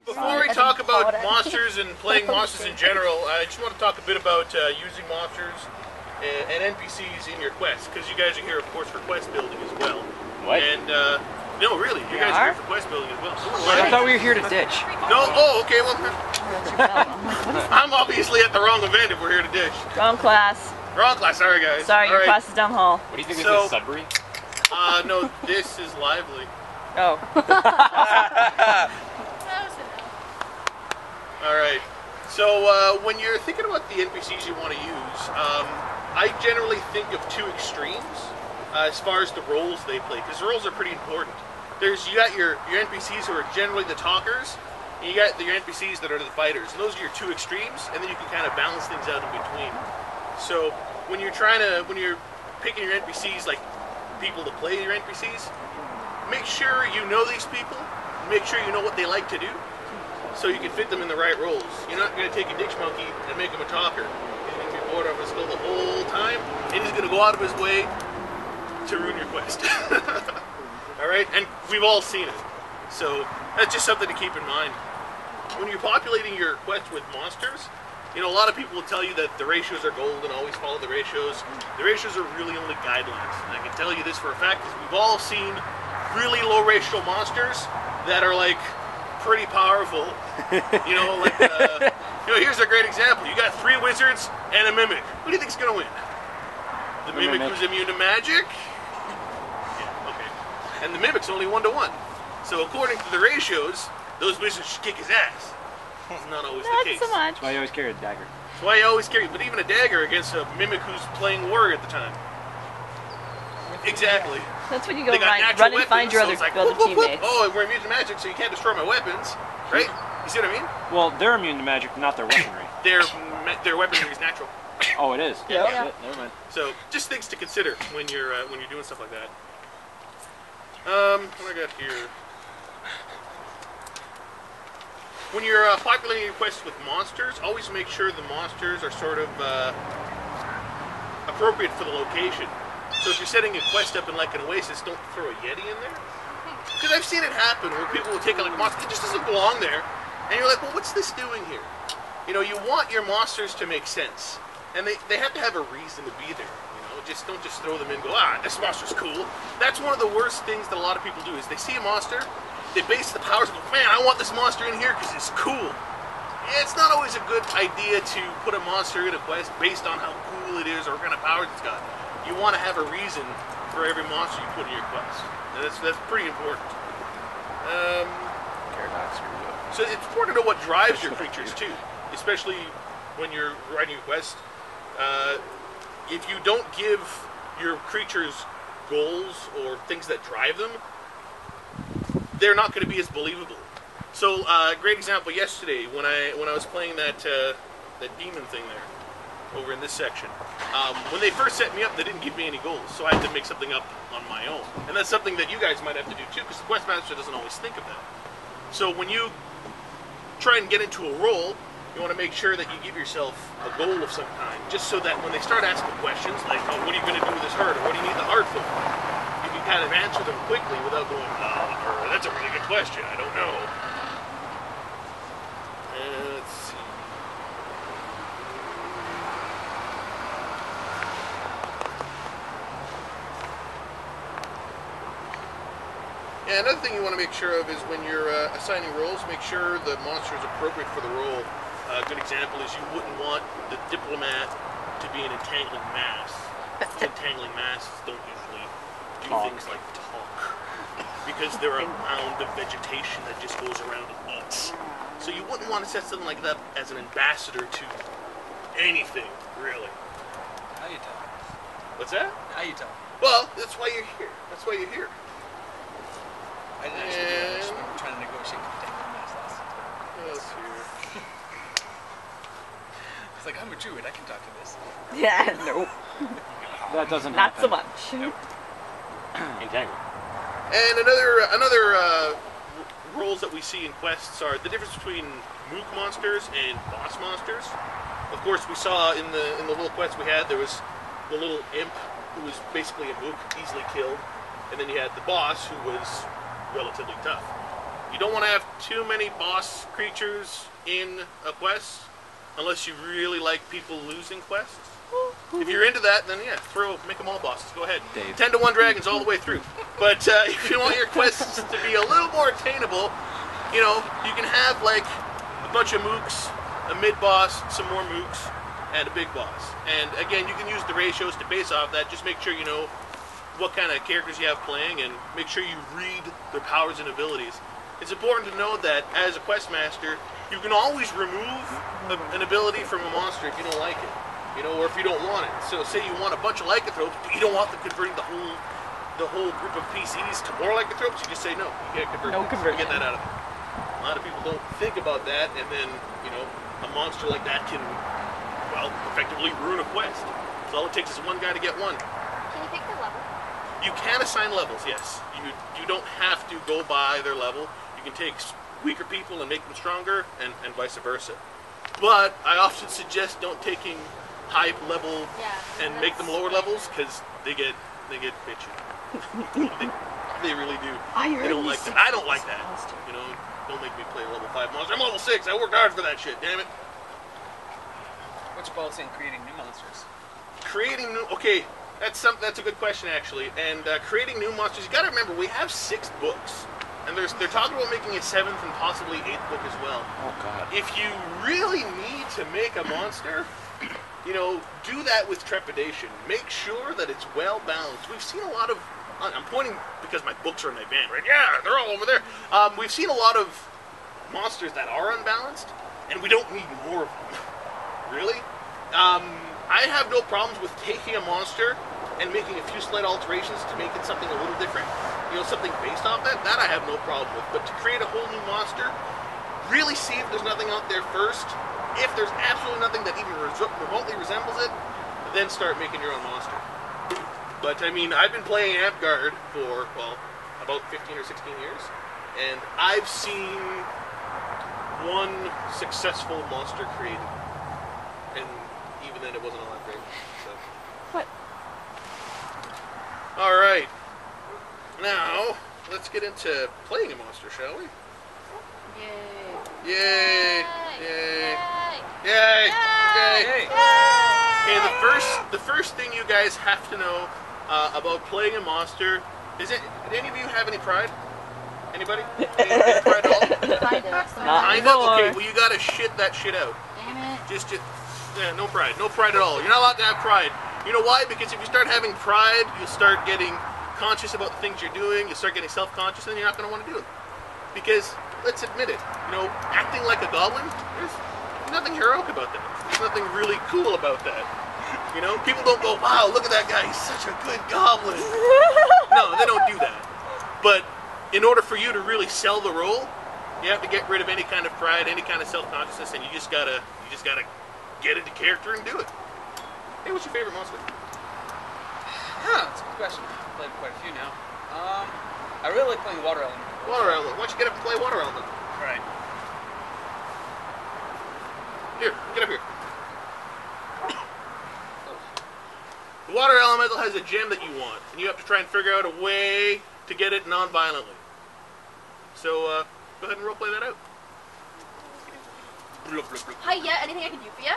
Before we talk about monsters and playing monsters in general, I just want to talk a bit about using monsters and NPCs in your quests, because you guys are here, of course, for quest building as well. What? And, no, really, you guys are here for quest building as well. I thought we were here to ditch. No, oh, okay, well, I'm obviously at the wrong event if we're here to ditch. Wrong class. Wrong class, sorry guys. Sorry, your class is down the hall. What do you think this is, Sudbury? No, this is Lively. Oh. Alright, so when you're thinking about the NPCs you want to use, I generally think of two extremes as far as the roles they play, because the roles are pretty important. You got your NPCs who are generally the talkers, and you got your NPCs that are the fighters, and those are your two extremes, and then you can kind of balance things out in between. So when you're picking your NPCs, like people to play your NPCs, make sure you know these people, make sure you know what they like to do, so you can fit them in the right roles. You're not going to take a ditch monkey and make him a talker. He's going to be bored of his skull the whole time, and he's going to go out of his way to ruin your quest. Alright? And we've all seen it. So that's just something to keep in mind. When you're populating your quest with monsters, you know, a lot of people will tell you that the ratios are gold and always follow the ratios. The ratios are really only guidelines. And I can tell you this for a fact, because we've all seen really low ratio monsters that are like pretty powerful. You know, like, you know, here's a great example. You got 3 wizards and a mimic. Who do you think's gonna win? The mimic who's immune to magic? Yeah, okay. And the mimic's only 1-to-1. So according to the ratios, those wizards should kick his ass. It's not always the case. Not so much. That's why you always carry a dagger. That's why you always carry, but even a dagger against a mimic who's playing warrior at the time. Exactly. That's when you go run and find your other teammates. Oh, we're immune to magic, so you can't destroy my weapons, right? You see what I mean? Well, they're immune to magic, not their weaponry. Their weaponry is natural. Oh, it is? Yeah. Never mind. So, just things to consider when you're doing stuff like that. What I got here? When you're populating your quests with monsters, always make sure the monsters are sort of appropriate for the location. So if you're setting a quest up in like an oasis, don't throw a Yeti in there. Because I've seen it happen where people will take like a monster, it just doesn't belong there. And you're like, well, what's this doing here? You know, you want your monsters to make sense. And they have to have a reason to be there. You know, don't just throw them in and go, this monster's cool. That's one of the worst things that a lot of people do is they see a monster, they base the powers, go, man, I want this monster in here because it's cool. Yeah, it's not always a good idea to put a monster in a quest based on how cool it is or what kind of powers it's got. You want to have a reason for every monster you put in your quest. And that's pretty important. So it's important to know what drives your creatures too, especially when you're writing your quest. If you don't give your creatures goals or things that drive them, they're not going to be as believable. So a great example yesterday when I was playing that demon thing there over in this section. When they first set me up, they didn't give me any goals, so I had to make something up on my own. And that's something that you guys might have to do too, because the quest master doesn't always think of that. So when you try and get into a role, you want to make sure that you give yourself a goal of some kind, just so that when they start asking questions like, oh, what are you going to do with this heart, or what do you need the heart for? You can kind of answer them quickly without going, or that's a really good question, I don't know. Let's see. Yeah, another thing you want to make sure of is when you're assigning roles, make sure the monster is appropriate for the role. A good example is you wouldn't want the diplomat to be an entangling mass. Entangling masses don't usually do things like talk, because they're a mound of vegetation that just goes around and eats. So you wouldn't want to set something like that as an ambassador to anything, really. How you tell? What's that? How you tell? Well, that's why you're here. That's why you're here. I didn't actually do that. I was trying to negotiate with the Tangle Mass last time. Let's see. It's like, I'm a druid, I can talk to this. Yeah, nope. That doesn't Not happen. so much. Nope. Entangled. And another roles that we see in quests are the difference between mook monsters and boss monsters. Of course, we saw in the little quest we had, there was the little imp who was basically a mook, easily killed, and then you had the boss who was relatively tough. You don't want to have too many boss creatures in a quest, unless you really like people losing quests. If you're into that, then yeah, make them all bosses. Go ahead. Dave. 10 to 1 dragons all the way through. But if you want your quests to be a little more attainable, you know, you can have like a bunch of mooks, a mid-boss, some more mooks, and a big boss. And again, you can use the ratios to base off that. Just make sure you know what kind of characters you have playing, and make sure you read their powers and abilities. It's important to know that as a quest master, you can always remove an ability from a monster if you don't like it. You know, or if you don't want it. So say you want a bunch of lycanthropes, but you don't want them converting the whole group of PCs to more lycanthropes, you just say no, you can't convert them. No conversion. Get that out of them. A lot of people don't think about that, and then, you know, a monster like that can, well, effectively ruin a quest. So all it takes is one guy to get one. Can you pick the level? You can assign levels, yes. You don't have to go by their level. You can take weaker people and make them stronger, and vice versa. But I often suggest don't taking high level and make them lower levels, because they get bitchy. they really do. They don't like that. I don't like that. You know, don't make me play a level 5 monster. I'm level 6. I worked hard for that shit. Damn it. What's your policy in creating new monsters? Creating new. Okay, that's a good question actually. And creating new monsters. You got to remember we have 6 books. And they're talking about making a 7th and possibly 8th book as well. Oh God. If you really need to make a monster, you know, do that with trepidation. Make sure that it's well balanced. We've seen a lot of. I'm pointing because my books are in my van, right? Yeah, they're all over there. We've seen a lot of monsters that are unbalanced, and we don't need more of them. Really? I have no problems with taking a monster and making a few slight alterations to make it something a little different. You know, something based off that. That I have no problem with. But to create a whole new monster, really see if there's nothing out there first. If there's absolutely nothing that even remotely resembles it, then start making your own monster. But I mean, I've been playing Amtgard for, well, about 15 or 16 years, and I've seen one successful monster created, and even then it wasn't all that great. So. What? All right. Now let's get into playing a monster, shall we? Yay. Yay! Yay! Yay! Yay. Yay! Yay! Okay, the first thing you guys have to know about playing a monster is it. Did any of you have any pride? Anybody? Any pride at all? Kind of. Not Kind of. anymore. Okay, well you gotta shit that shit out. Damn it. Just yeah, no pride at all. You're not allowed to have pride. You know why? Because if you start having pride, you'll start getting conscious about the things you're doing. You'll start getting self-conscious, and you're not gonna want to do it. Because let's admit it, you know, acting like a goblin, there's nothing heroic about that. There's nothing really cool about that. You know, people don't go, wow, look at that guy, he's such a good goblin. No, they don't do that. But in order for you to really sell the role, you have to get rid of any kind of pride, any kind of self-consciousness, and you just gotta get into character and do it. Hey, what's your favorite monster? Huh, that's a good question. I've played quite a few now. I really like playing Water Element. Water Element. Why don't you get up and play Water Element? Right. Here, get up here. The Water Elemental has a gem that you want, and you have to try and figure out a way to get it non-violently. So, go ahead and roleplay that out. Hi, yeah, anything I can do for you?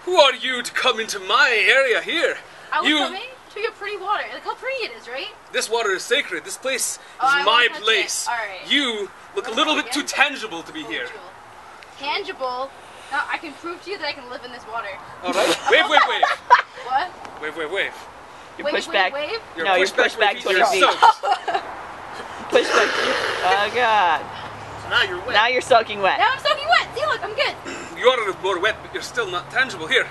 Who are you to come into my area here? I was You- coming to your pretty water. Look how pretty it is, right? This water is sacred. This place Oh, I is won't my touch it. place. All right. You look a Let's little go bit too again. tangible to be here. Tangible? Now, I can prove to you that I can live in this water. All right. Wave. What? Wave. You Wave, push wave, back. wave? No, you're pushed back 20 You're feet. soaked. Push back. Oh God. So now you're wet. Now you're soaking wet. Now I'm soaking wet. See, look, I'm good. You are more wet, but you're still not tangible. Here.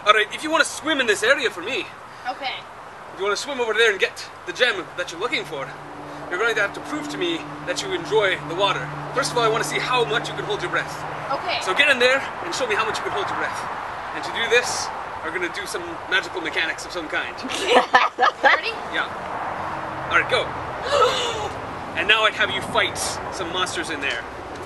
All right. If you want to swim in this area for me, Okay. if you want to swim over there and get the gem that you're looking for, you're going to have to prove to me that you enjoy the water. First of all, I want to see how much you can hold your breath. Okay. So get in there and show me how much you can hold your breath. And to do this, we're going to do some magical mechanics of some kind. Ready? Yeah. All right, go. And now I'd have you fight some monsters in there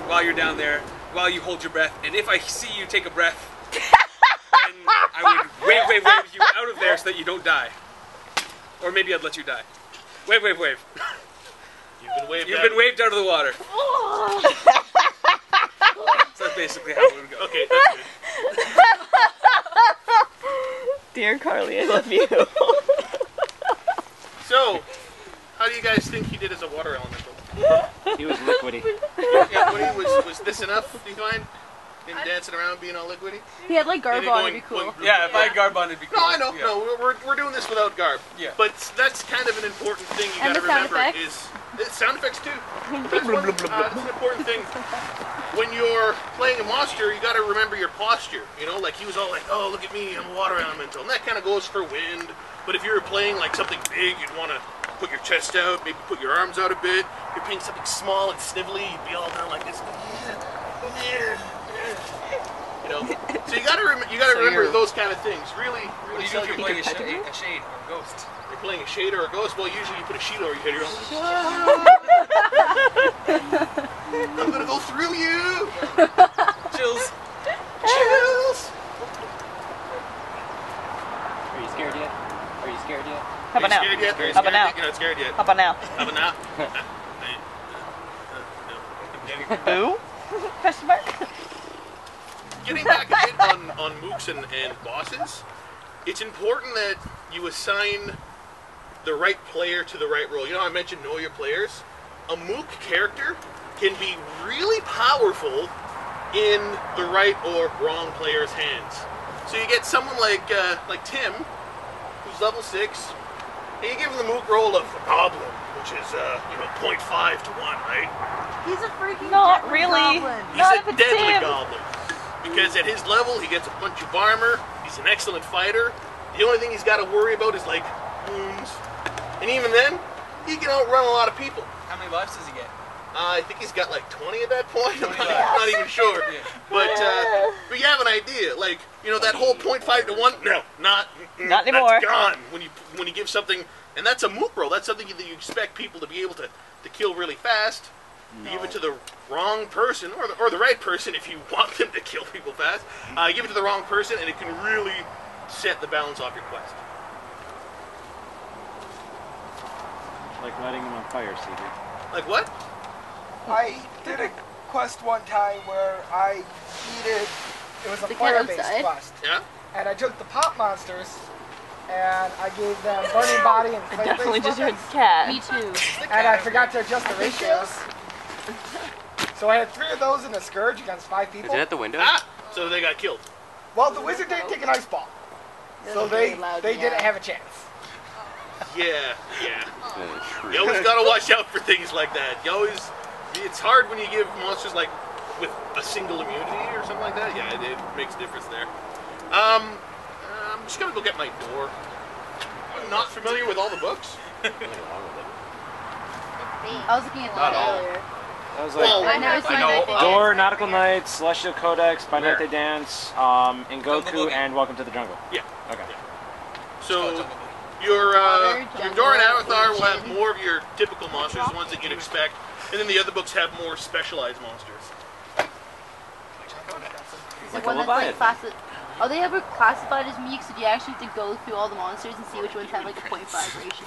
while you're down there, while you hold your breath. And if I see you take a breath, then I would wave you out of there so that you don't die. Or maybe I'd let you die. Wave. You've been waved You've out. been waved out of the water. So that's basically how it would go. Okay, that's good. Dear Carly, I love you. So, how do you guys think he did as a water elemental? He was liquidy. Yeah, was this enough, do you find? Him dancing around being all liquidy? He had like garb Maybe on, going- it'd be cool. going- Yeah, if I had garb on, it'd be cool. No, I know. Yeah. No, we're doing this without garb. Yeah. But that's kind of an important thing you And got to the sound remember effects. is sound effects too. That's, that's an important thing. When you're playing a monster, you got to remember your posture. You know, like he was all like, "Oh, look at me, I'm a water elemental," and that kind of goes for wind. But if you were playing like something big, you'd want to put your chest out, maybe put your arms out a bit. If you're playing something small and snivelly, you'd be all down like this. You know, so you got to remember those kind of things. Really, What really. do you do if you're playing a pet him? shade or a ghost? You're playing a shade or a ghost. Well, usually you put a sheet over your head. You're all, I'm gonna go through you. Chills. Chills. Are you scared yet? Are you scared yet? How about now? Scared yet? Are you How about scared now? yet? You're not scared yet. How about now? How about now? Boo? Question mark? Getting back a bit on mooks and bosses, it's important that you assign the right player to the right role. You know, I mentioned know your players. A mook character can be really powerful in the right or wrong player's hands. So you get someone like Tim, who's level 6, and you give him the mook role of a goblin, which is 0.5 to 1, right? He's a freaking Not deadly really. goblin. He's Not a if it's deadly Tim. goblin. Because at his level, he gets a bunch of armor. He's an excellent fighter. The only thing he's got to worry about is like wounds. And even then, he can outrun a lot of people. How many lives does he get? I think he's got like 20 at that point. I'm 20 not even sure. Yeah. But you have an idea. Like, you know, that whole 0.5 to 1. No, not anymore. That's gone when you give something, and that's a mook roll. That's something that you expect people to be able to kill really fast. You give it to the wrong person, or the right person if you want them to kill people fast. Give it to the wrong person, and it can really set the balance off your quest. Like lighting him on fire, CD. Like what? I did a quest one time where I needed, it was a The cat fire-based outside? quest, Yeah? and I took the pop monsters, and I gave them burning body and I flame definitely just heard weapons, cat. Me too. and I forgot to adjust the ratios. So I had 3 of those in a scourge against 5 people. Is it at the window? Ah! So they got killed. Well, the wizard didn't take an ice ball, so they didn't have a chance. Yeah. You always gotta watch out for things like that. It's hard when you give monsters like with a single immunity or something like that. Yeah, it makes a difference there. I'm just gonna go get my door. I'm not familiar with all the books. I was looking at Not that all. earlier. That was Well, like I never seen know. anything. Door, Nautical Knights, Celestial Codex, By Night Where? They Dance, Jungle Goku, Boogie. and Welcome to the Jungle. Yeah. Okay. So your Jungle, Door and Avatar will have Ocean. more of your typical monsters, the ones that you'd expect, and then the other books have more specialized monsters. Is Like the one a that's like Leviathan. classified? Are they ever classified as meeks? So do you actually have to go through all the monsters and see which ones have like a 0.5 ratio?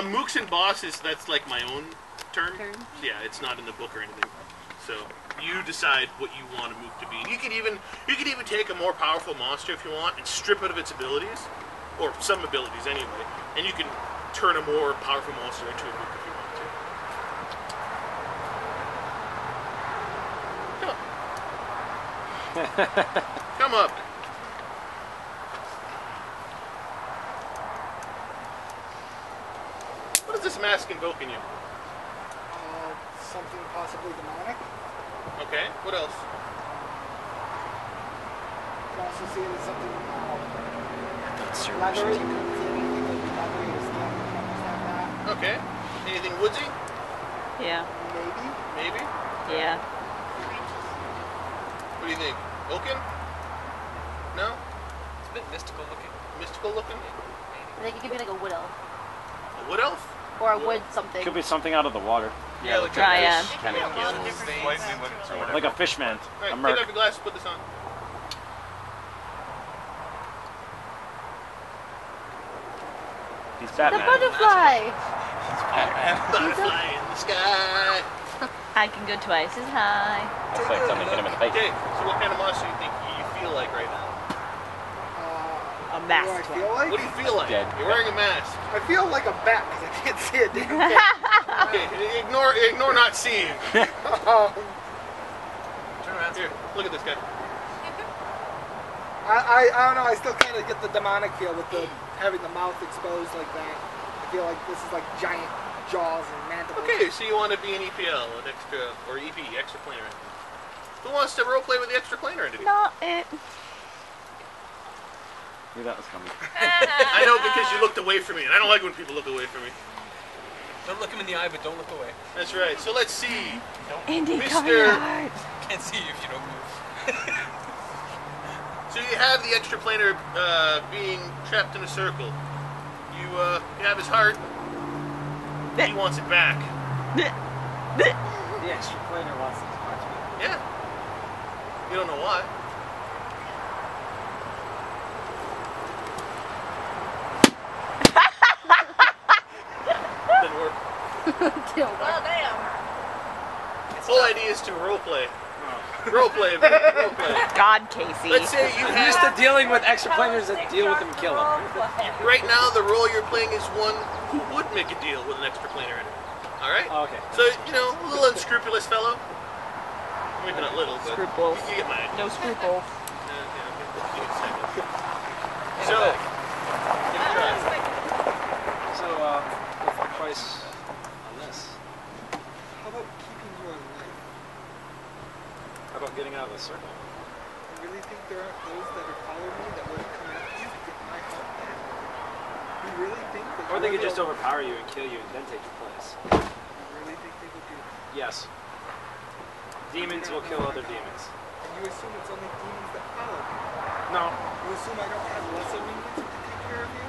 Mooks and bosses, that's like my own term. Term? Yeah, it's not in the book or anything. So you decide what you want a mook to be. You could even take a more powerful monster if you want and strip it of its abilities, or some abilities anyway, and you can turn a more powerful monster into a mook if you want to. Come up. Come up. What does this mask invoke in you? Something possibly demonic. Okay, what else? You can also see it as something leathery. You couldn't see anything like leathery or skin or something like that. Okay. Anything woodsy? Yeah. Maybe. Maybe? Yeah. What do you think? Oaken? No? It's a bit mystical looking. Mystical looking? I think it could be like a wood elf A wood elf? or a wood something. Could be something out of the water. Yeah, like Dryad. Kind of like a fish man. Alright, A take merc. off your glasses, put this on. He's The Batman. butterfly. Butterfly in the sky. I can go twice as high. Looks like something hit him in the face. Okay, so what kind of monster do you think you feel like right now? A What do I masked feel one. like? What do you feel like? Dead. You're wearing a mask. I feel like a bat because I can't see a damn thing. Okay, ignore not seeing. Um, Turn around here. Look at this guy. I don't know. I still kind of get the demonic feel with the having the mouth exposed like that. I feel like this is like giant jaws and mandibles. Okay, so you want to be an EPL, an extra, or EP, extra planar entity. Who wants to roleplay with the extra planar entity? Not it. Knew that was coming. I know because you looked away from me, and I don't like when people look away from me. Don't look him in the eye, but don't look away. That's right. So let's see. Indy Mr. Card. Can't see you if you don't move. So you have the extra planar being trapped in a circle. You have his heart. He wants it back. The extra planar wants it to punch me. Yeah. You don't know why. Didn't work. Well, damn. The whole idea is to roleplay. Roleplay, man. Roleplay. God, Casey. Let's say you I'm used have... to dealing with extra planers that deal with them and kill them. Right now, the role you're playing is one who would make a deal with an extra planar enemy. Alright? Oh, okay. So, you know, a little unscrupulous fellow. Maybe not little, but Scruples. you get my idea. No scruples. Give me a second. So, give it a try. So, what's the price on this? How about keeping you alive? How about getting out of the circle? I really think there aren't those that are following me that wouldn't come after you to get my help back. You really think that Or they could you're just the- overpower you and kill you and then take your place. You really think they would do that? Yes. Demons will kill other demons. And you assume it's only demons that follow me. No. You assume I don't have lesser minions to take care of you?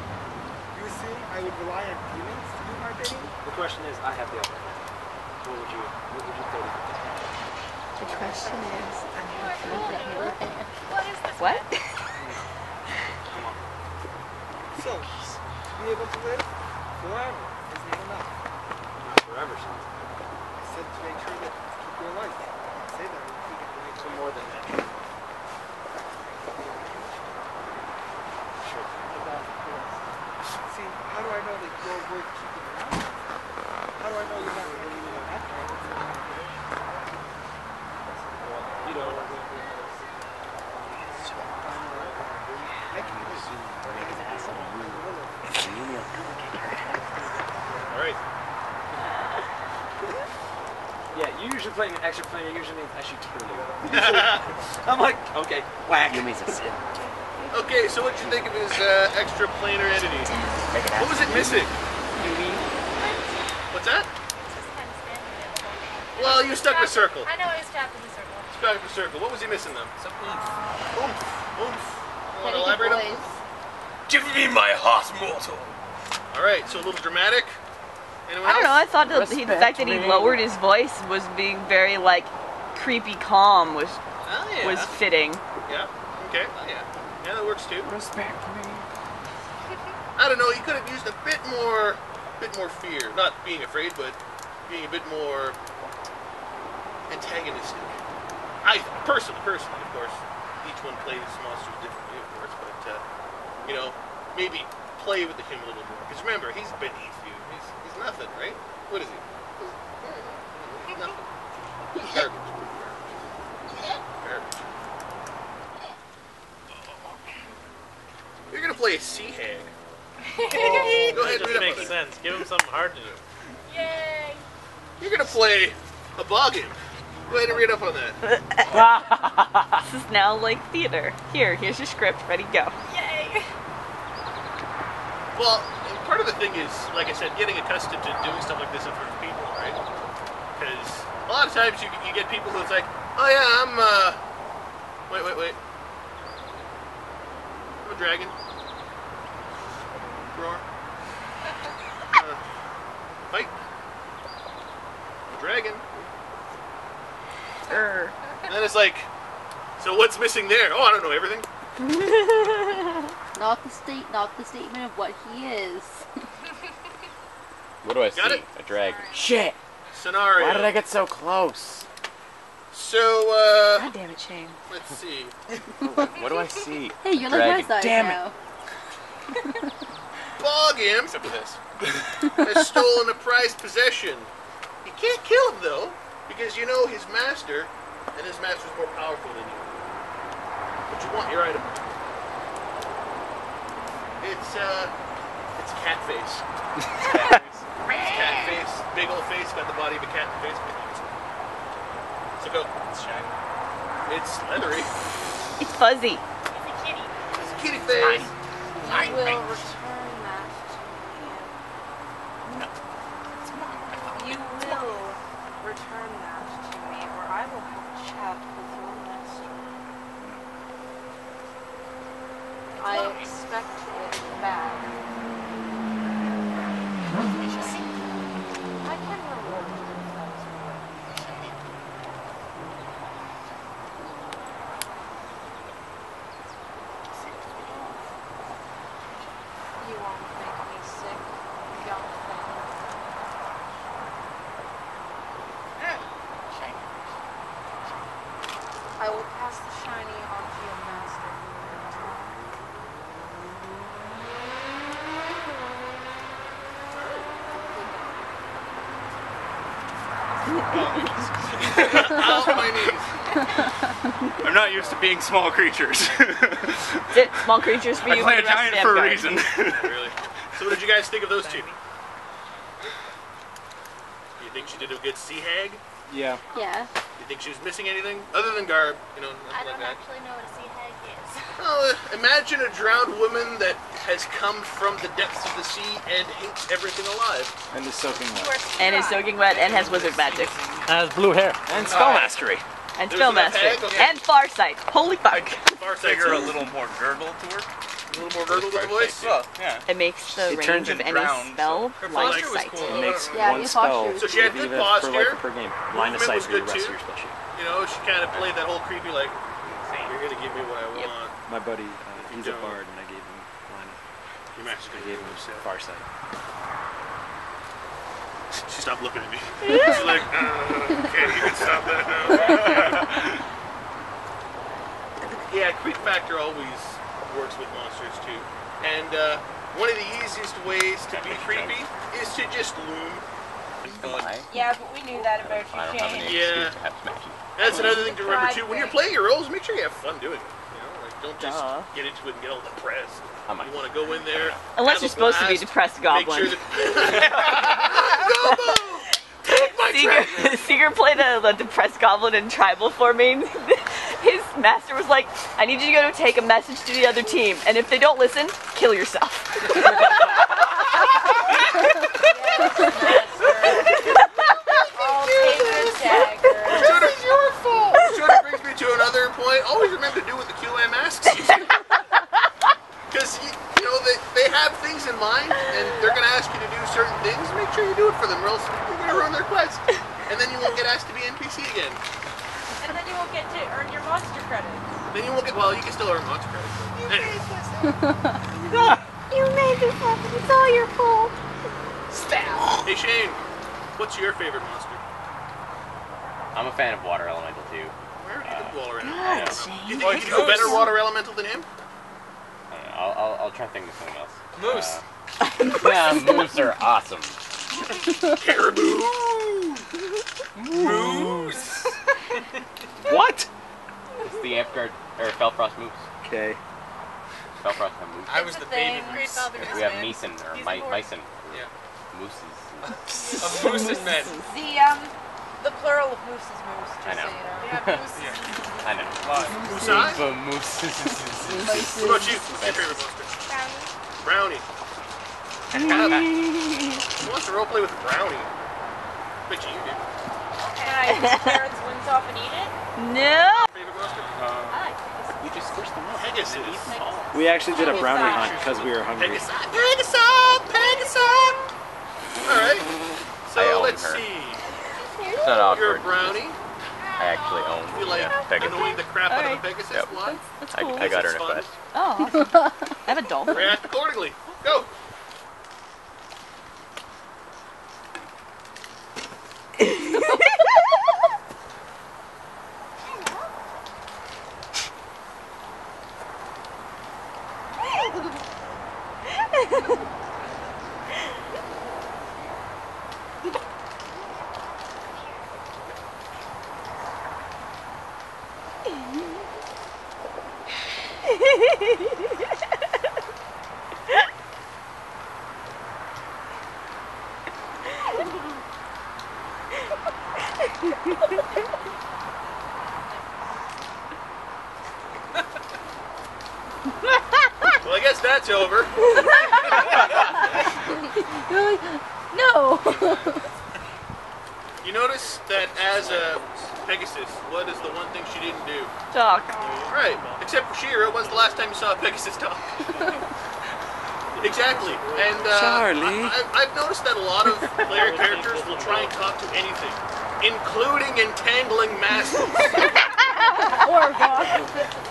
You assume I would rely on demons to do my bidding? The question is, I have the upper hand. What would you do? The question is, What is this? what? Come on. So, to be able to live forever is not enough. Not forever, son. I said to make sure that to keep your life. I say that I will keep it right. So more than that. Sure. See, how do I know that you're worth keeping around? How do I know you're not really in that part? Well, you know. I can assume. Alright. Yeah, you usually playing an extra player usually means I should kill you. I'm like, okay, whack. You means a sin. Okay, so what'd you think of his extra planar entity? What was it missing? What's that? Well, you stuck in a circle. I know he's trapped in the circle. Stuck in a circle. What was he missing then? Some oomph. Oomph. Oomph. You want to Petty elaborate on boys. Give me my heart, mortal. Alright, so a little dramatic. Anyone I don't know. else? I thought the fact that he lowered his voice was being very like creepy calm was Oh, yeah. was fitting. Yeah. Okay. Oh, yeah. Yeah, that works too. Respect me. I don't know. He could have used a bit more fear. Not being afraid, but being a bit more antagonistic. I personally, of course, each one plays monsters differently, of course, but you know, maybe play with him a little more. Because remember, he's beneath you. He's nothing, right? What is he? He's nothing. He's garbage. Garbage. You're gonna play a sea hag. Go ahead, Just read up makes on it. sense. Give him something hard to do. Yay! You're gonna play a bog imp. Go ahead and read up on that. This is now like theater. Here's your script. Ready, go. Yay! Well, part of the thing is, like I said, getting accustomed to doing stuff like this in front of people, right? Because a lot of times you get people who it's like, oh yeah, I'm wait. I'm a dragon. Roar. Fight. I'm a dragon. And then it's like, so what's missing there? Oh, I don't know everything. Not the statement of what he is. What do I Got see? it? A dragon. Shit! Scenario. Why did I get so close? So, God damn it, Shane. let's see. What do I see? Hey, you're like Dragon. my size Damn now. Bog Imp Except for this. has stolen a prized possession. You can't kill him, though, because you know his master, and his master's more powerful than you. But you want your item. It's cat face. It's cat face. Big old face, got the body of a cat face. So go. It's shiny. It's leathery. It's fuzzy. It's a kitty face. I will return that to you. No. You will return that to me, or I will have a chat with your master. I expect it back. I can reward you if that is reward. You won't make me sick, young thing. I will pass the shiny on to your master in time. Ow, my knees. I'm not used to being small creatures. That's it. Small creatures for I you. play for a the rest giant of for a Vanguard. reason. Really? So what did you guys think of those two? You think she did a good sea hag? Yeah. Yeah. You think she was missing anything? Other than garb, you know, I nothing like don't that. actually know what a sea hag is. Well, imagine a drowned woman that has come from the depths of the sea and hates everything alive. And is soaking You wet. are And is soaking wet and has wizard magic. Has blue hair. And spell mastery. And There's enough spellmaster. hag? Okay. And farsight. Holy fuck. Farsight, Figure a so little more gurgle to work. a little more gurgle to the voice. Well, yeah. It makes the It turns range of into any drowned, spell Her like posture was sight. cool. It makes Yeah, one your spell. posture. So she had good leave it posture. For life per game. Line of Movement sight was for the good rest too. of your spell sheet. You know, she kind of played that whole creepy, like, you're going to give me what I Yep. want. My buddy, he's a don't. bard, and I gave him line of. Your master's I going to gave give him me far sight. She stopped looking at me. She's like, okay, you can stop that now. Yeah, creep factor always works with monsters too. And one of the easiest ways to be creepy is to just loom. Yeah, but we knew that about you, I don't have Shane. any Yeah. excuse to have smashy. That's another thing to remember too. Pride When you're thing. playing your roles, make sure you have fun doing it. You know, like don't just Duh. get into it and get all depressed. I might. You want to go in there. Unless have you're a supposed to be blast, depressed Make goblin. sure that. Gobo! Take my treasure! Seeger played the depressed goblin in tribal forming. His master was like, I need you to go take a message to the other team, and if they don't listen, kill yourself. I'll take the dagger. This is your fault. Sort of brings me to another point. Always remember to do with the QA masks. Because, you know, they have things in mind, and they're going to ask you to do certain things. Make sure you do it for them, or else you're going to ruin their quest. And then you won't get asked to be NPC again. And then you won't get to earn your monster credits. Then you won't get, well, you can still earn monster credits. Anyway. You made this happen. It's all your fault. Hey, Shane, what's your favorite monster? I'm a fan of water elemental too. Where do you think water elemental? God, Do you Shane. think you can do a better water elemental than him? I don't know, I'll try thinking of something else. Moose. Yeah, moose are awesome. Caribou! Moose. What? It's the Amphgard or Felfrost moose. Okay. Felfrost have moose. I was the baby Great moose. father We have Meeson or He's Myson. important. Yeah. Mooses. A moose and men. The plural of moose is moose, just I know. so you know. Yeah, moose. I know. Moosai? But mooses. What about you? What's your favorite monster? Brownie. Who wants to roleplay with Brownie? Bet you do. Can I use Clarence wins off and eat it? No. Favorite monster? We just squished them up. Pegasus. We actually did a brownie hunt because we were hungry. Pegasus. Pegasus. Pegasus. All right. So I own let's her. see. It's not You're a awkward. brownie. I actually own You like Pegasus. annoying the crap out of Alright. a Pegasus? Yep. Why? That's cool. I got her It's in a fun. quest. Oh, awesome. I have a dolphin. React accordingly. Go. Well, I guess that's over. You're like, no. You notice that as a Pegasus, what is the one thing she didn't do? Talk. Right. Except for She-Ra, when's the last time you saw a Pegasus talk? Exactly. And Charlie. I've noticed that a lot of player characters will try and talk to anything, including entangling masters Or a rock.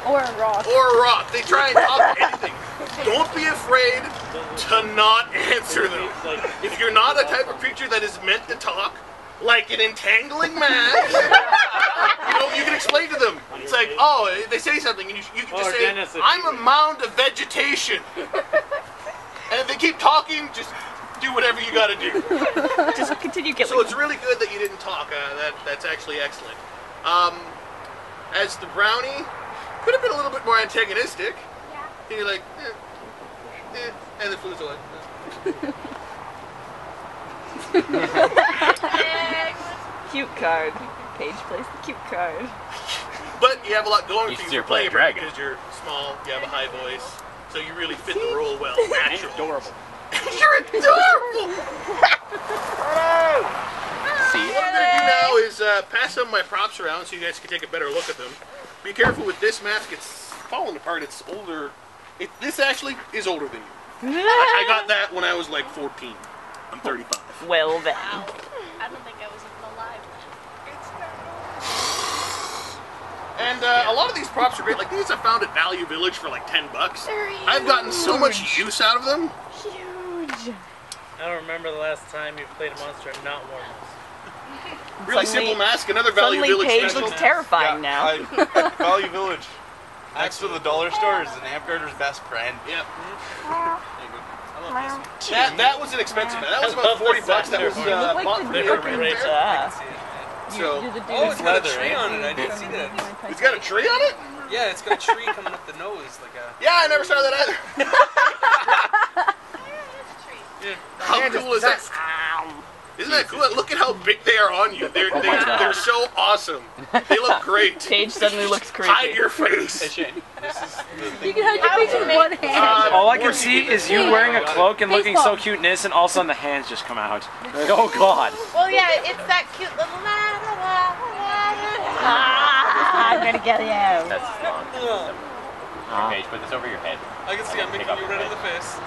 Or a rock. or a rock. They try and talk to anything. Don't be afraid to not answer them. If you're not a type of creature that is meant to talk, like an entangling mast, you can explain to them. It's like, oh, they say something, and you can just say, I'm a mound of vegetation. And if they keep talking, just do whatever you gotta do. Just continue killing. So it's really good that you didn't talk. That's actually excellent. As the brownie, could have been a little bit more antagonistic. Yeah. You're like, and then flew away. Cute card. Paige plays the cute card. But you have a lot going You for should you see her for play a player dragon. because you're small, you have a high voice, so you really fit the role well. Natural. Adorable. You're adorable! See? What I'm going to do now is pass some of my props around so you guys can take a better look at them. Be careful with this mask, it's falling apart, it's older. This actually is older than you. I got that when I was like 14. I'm 35. Well then. I don't think I was even alive then. And a lot of these props are great. Like these I found at Value Village for like $10. I've gotten so much use out of them. Huge. I don't remember the last time you played a monster and not worn this. Really Suddenly- simple mask, another Value Suddenly Village Paige special. looks terrifying now. Value Village. Next to the dollar store is an Amgarder's best friend. Yep. That was an expensive man. That was about $40. That was look like bought the from different Airplane rates. Fair. Ah. So You're the dude Oh, it's got a leather, tree eh? on it. I didn't see that. it's got a tree on it? Yeah, it's got a tree coming up the nose, like a. Yeah, I never saw that either. How cool is that? Isn't that cool? Look at how big they are on you. They're so awesome. They look great. Paige suddenly looks creepy. Hide your face. Shane, this is the You thing. can hide your face with one hand. All I can see is you wearing a cloak and looking so cute and innocent, all of a sudden the hands just come out. Like, oh god. Well, yeah, it's that cute little I'm gonna get you. That's long. Here, Paige, put this over your head. I can see I'm making you red in the face.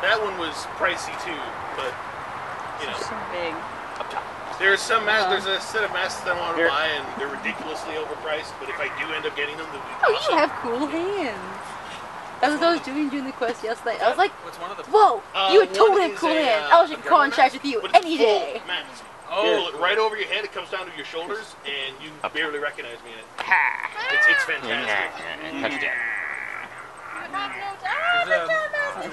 That one was pricey too, but you know. So big. There's some there's a set of masks that I want to buy, and they're ridiculously overpriced. But if I do end up getting them, they'll be Oh, awesome. you have cool hands. That's what I was doing during the quest yesterday. I was like, What's one of them? whoa, you would one totally have is cool a, hands. a I should German contract mask, with you but it's a any full day. mask. Oh. You pull it right over your head. It comes down to your shoulders, and you barely recognize me in it. It's fantastic. Touchdown.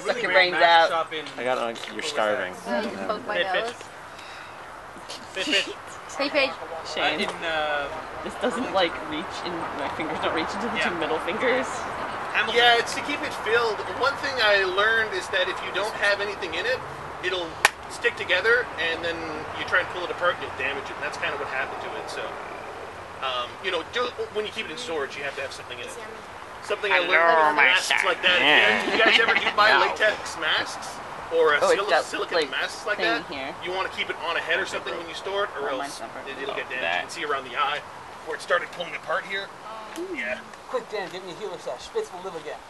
Suck your brains out. Shop in I got you're starving. I just poke my Hey, nose. Fish. Hey, Paige. Shane. in This doesn't like reach in, my fingers don't reach into the two middle fingers. Hamilton. Yeah, it's to keep it filled. One thing I learned is that if you don't have anything in it, it'll stick together, and then you try and pull it apart, you'll damage it. And that's kind of what happened to it. So, when you keep it in storage, you have to have something in it. Something I learned with masks like that. If you guys ever do buy latex masks or Oh, it's got, silicone like, masks like thing that, here. you want to keep it on a head or something when you store it, or Oh, else mine's not broken. it'll get damaged. that. You can see around the eye where it started pulling apart here. Yeah. Quick, Dan, give me a healer sash. Spitz will live again.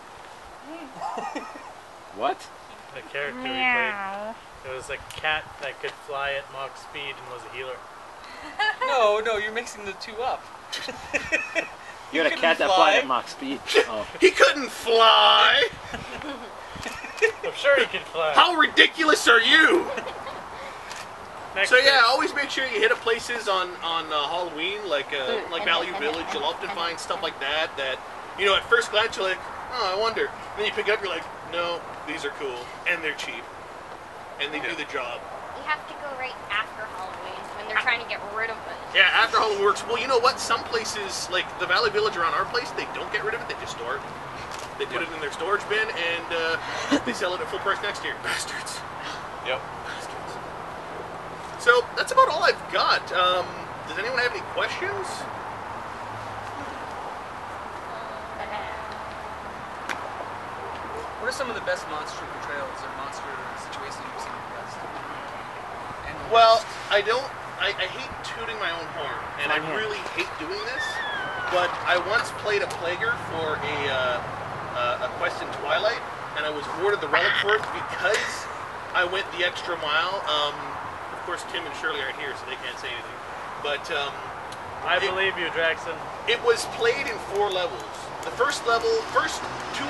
What? The character we played. It was a cat that could fly at Mach speed and was a healer. No, you're mixing the two up. You had a cat that flied at Mach speed. Oh. He couldn't fly! I'm sure he could fly. How ridiculous are you? Next So yeah, turn. always make sure you hit up places on Halloween, like Value Village. You'll often find stuff like that You know, at first glance you're like, oh, I wonder. Then you pick it up, you're like, no, these are cool and they're cheap and they do the job. You have to go right after Halloween when they're trying to get rid of it. Yeah, after Halloween works. Well, you know what? Some places, like the Valley Village around our place, they don't get rid of it. They just store it. They put it in their storage bin and they sell it at full price next year. Bastards. Yep. Bastards. So that's about all I've got. Does anyone have any questions? What are some of the best monster portrayals or monster situations you've seen the best? And Well, I hate tooting my own horn, and I really hate doing this, but I once played a plaguer for a quest in Twilight, and I was awarded the relic for it because I went the extra mile. Of course, Tim and Shirley aren't here, so they can't say anything, but I believe you, Draxenn. it was played in 4 levels. The first 2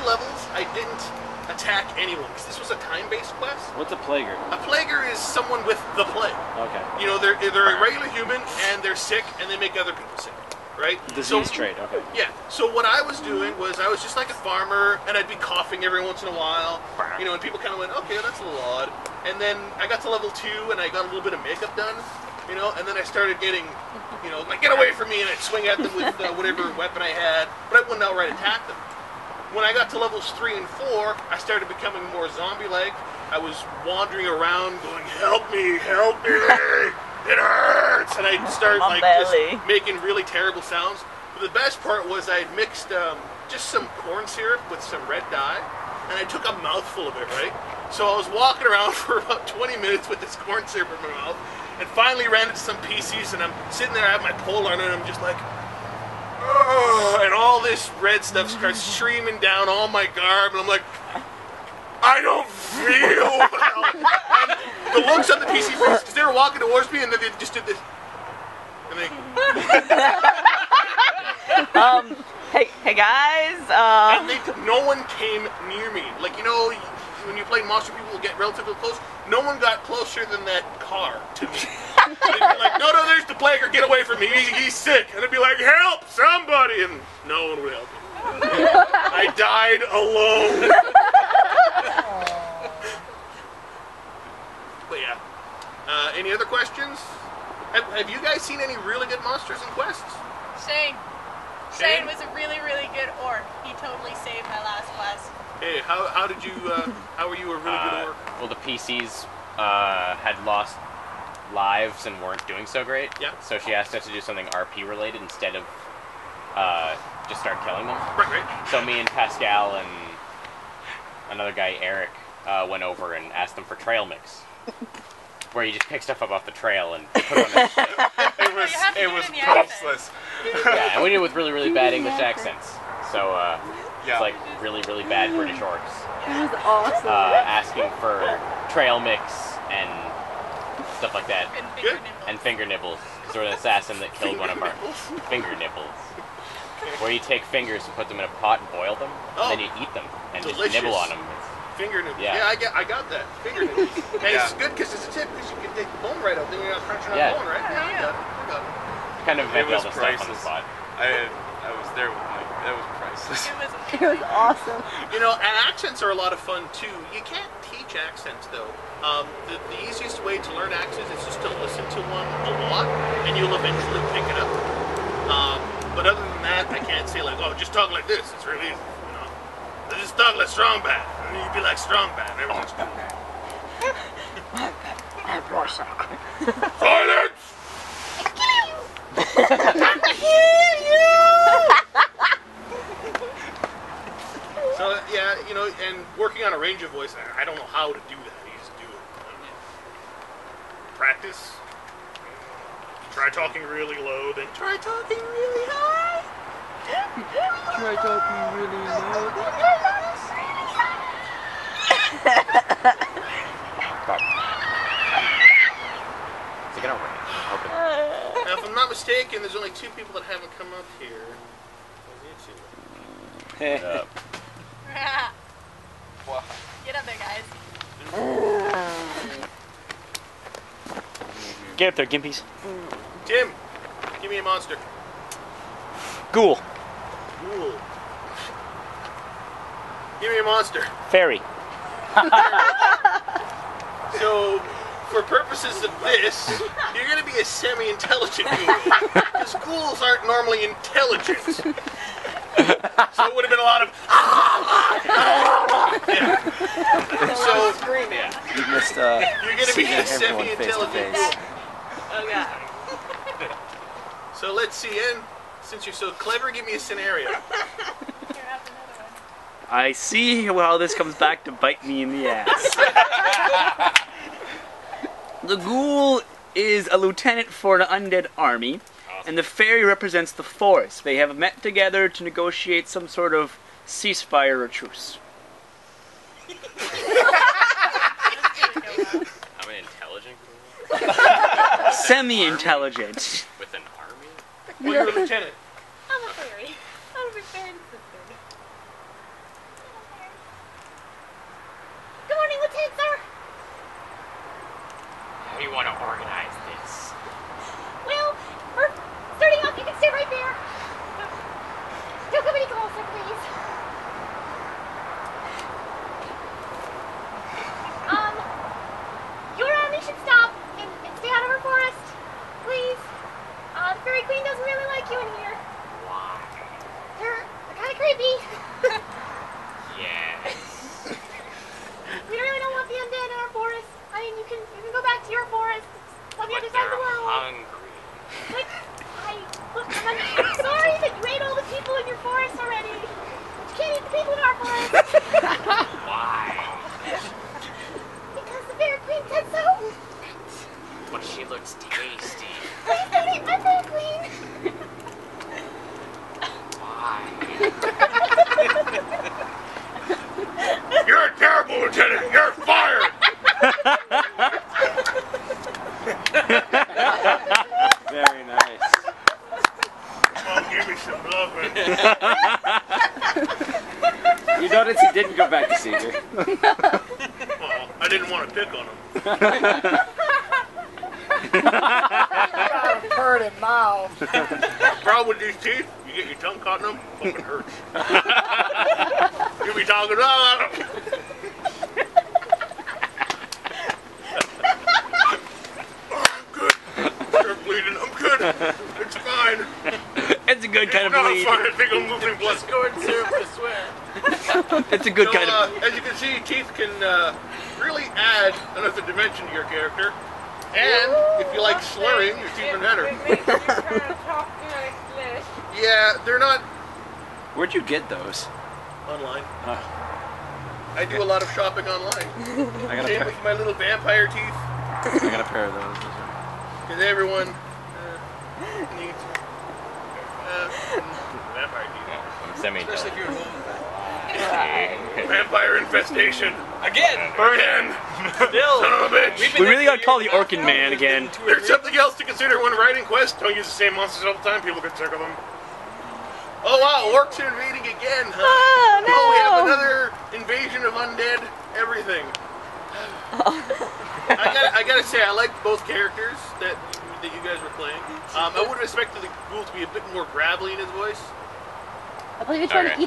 levels, I didn't attack anyone, because this was a time-based quest. What's a plaguer? A plaguer is someone with the plague. Okay. You know, they're a regular human, and they're sick, and they make other people sick, right? Disease trait, okay. Yeah, so what I was doing was I was just like a farmer, and I'd be coughing every once in a while, you know, and people kind of went, okay, that's a little odd. And then I got to level 2, and I got a little bit of makeup done, you know, and then I started getting, you know, like, get away from me, and I'd swing at them with whatever weapon I had, but I wouldn't outright attack them. When I got to levels 3 and 4, I started becoming more zombie-like. I was wandering around going, help me, it hurts! And I'd start like just making really terrible sounds. But the best part was I had mixed just some corn syrup with some red dye, and I took a mouthful of it, right? So I was walking around for about 20 minutes with this corn syrup in my mouth, and finally ran into some PCs, and I'm sitting there, I have my pole on, and I'm just like, oh, and all this red stuff starts streaming down all my garb, and I'm like, I don't feel well. And the looks on the PC face, because they were walking towards me, and then they just did this, and they, hey guys. and no one came near me. Like, you know, when you play Monster, people will get relatively close. No one got closer than that car to me. They'd be like, no, there's the plaguer, get away from me, he's sick. And I'd be like, help, somebody! And no one would help me. I died alone. But yeah. Any other questions? Have you guys seen any really good monsters and quests? Shane was a really, really good orc. He totally saved my last quest. Hey, how did you, how were you a really good orc? Well, the PCs had lost lives and weren't doing so great. Yeah. So she asked us to do something RP related instead of just start killing them. Right. So me and Pascal and another guy, Eric, went over and asked them for trail mix. Where you just pick stuff up off the trail and put it on their ship. It was priceless. Yeah, and we did it with really, really bad English accents. So, it's like really, really bad British orcs. It was awesome. Asking for trail mix and stuff like that. And finger nibbles. Because we're an assassin that killed one of our finger nibbles. Where you take fingers and put them in a pot and boil them, and then you eat them and just nibble on them. Finger nibbles. Yeah. I got that. Finger nibbles. And it's good because it's a tip because you can take the bone right out. Then you're not crunching on the bone, right? Yeah, I got it. Kind of invented all the stuff on the priceless. spot. I was there with Mike. That was priceless. It was awesome. You know, and accents are a lot of fun too. You can't teach accents though. The easiest way to learn accents is just to listen to one a lot, and you'll eventually pick it up. But other than that, I can't say like, oh, just talk like this. It's really easy. You know, just talk like Strong Bad, and you'd be like Strong Bad, and everyone's doing that. Silence! So yeah, you know, and working on a range of voice, I don't know how to do that. You just do it. Practice. Try talking really low, then try talking really high. Try talking really low. Is it gonna rain? Now, if I'm not mistaken, there's only 2 people that haven't come up here. Hey. Get up there, guys. Get up there, Gimpies. Tim, give me a monster. Ghoul. Ghoul. Give me a monster. Fairy. So, for purposes of this, you're going to be a semi-intelligent ghoul. Because ghouls aren't normally intelligent. So it would have been a lot of... Yeah. So, You missed you're going to be seeing a everyone face to semi-intelligent face. ghoul. Oh god. So let's see, and since you're so clever, give me a scenario. I see how this comes back to bite me in the ass. The ghoul is a lieutenant for an undead army, and the fairy represents the forest. They have met together to negotiate some sort of ceasefire or truce. I'm an intelligent ghoul. Semi-intelligent. With an army? Well, you're a lieutenant. I'm a fairy. I'm a fairy sister. Good morning, Lieutenant, sir. How do you want to organize this? Well, we're starting off. You can stay right there. Don't come any closer, please. Your army should stop and stay out of our forest, please. The fairy queen doesn't really like you in here. Why? They're kind of creepy. Yes. We really don't want the undead in our forest. I mean, you can go back to your forest. It's on the other side of the world. Hungry. But I'm sorry that you ate all the people in your forest already. You can't eat the people in our forest. Why? Because the fairy queen said so. But she looks tasty. Please don't eat my fairy queen. Why? You're a terrible lieutenant. You're fired. Very nice. Oh, give me some love, man. You notice he didn't go back to Caesar. I didn't want to pick on him. Got a purty mouth. Problem with these teeth, you get your tongue caught in them, fucking hurts. You be talking about I'm good. You're bleeding. I'm good. It's fine. It's a good kind of No, bleed. it's fine. I think I'm losing blood. Discord syrup, I swear. It's a good So, kind of... as you can see, teeth can really add another dimension to your character. And if you like slurring, your teeth are better. Yeah, they're not Where'd you get those? online. Oh, I do a lot of shopping online. I got a Same pair. with my little vampire teeth. I got a pair of those. Because everyone needs vampire teeth. I'm semi-intelligent. Vampire infestation. Again! Again. Still! Son of a bitch. We really gotta call the Orkin Man again. There's something else to consider when writing quests. Don't use the same monsters all the time. People get sick of them. Oh wow, orcs are invading again, huh? Oh, no. Oh, we have another invasion of undead everything. I gotta say, I like both characters that you guys were playing. I would have expected the ghoul to be a bit more gravelly in his voice. I believe you're trying to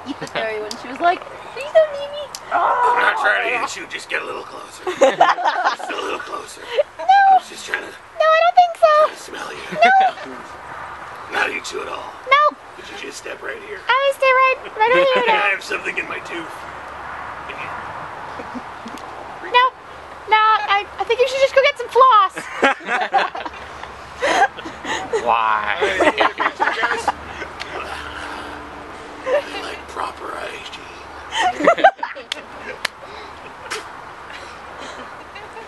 eat the fairy when she was like, please don't eat me. I'm not trying to eat you, just get a little closer. Just a little closer. No. I was just trying to No, I don't think so. smell you. No. Not eat you at all. No. Could you just step right here? I will stay right over here now. I have something in my tooth. No. No, I think you should just go get some floss. Why? Guys? I like proper hygiene.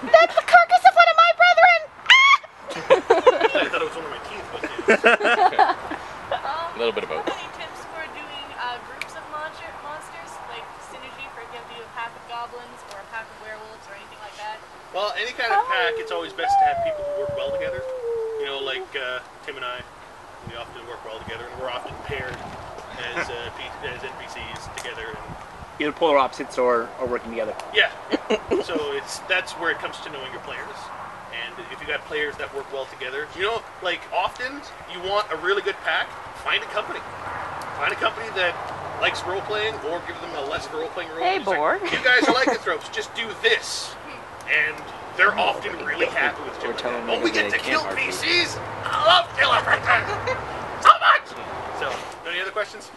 That's the carcass of one of my brethren. I thought it was one of my teeth. A little bit of both. Any tips for doing groups of monsters, like synergy, for example, you have a pack of goblins or a pack of werewolves or anything like that? Well, any kind of pack, it's always best to have people who work well together. You know, like Tim and I, we often work well together, and we're often paired as NPCs together. And Either polar opposites or working together. yeah, so that's where it comes to knowing your players. And if you got players that work well together, you know, like often you want a really good pack, find a company. Find a company that likes role playing, or give them a less role playing role. Hey, It's like, Boar. you guys are lycanthropes. Just do this, and they're often really happy with Or doing tell that. them Oh, we maybe get they to kill can't RP. PCs. I love killing PCs so much. So, any other questions?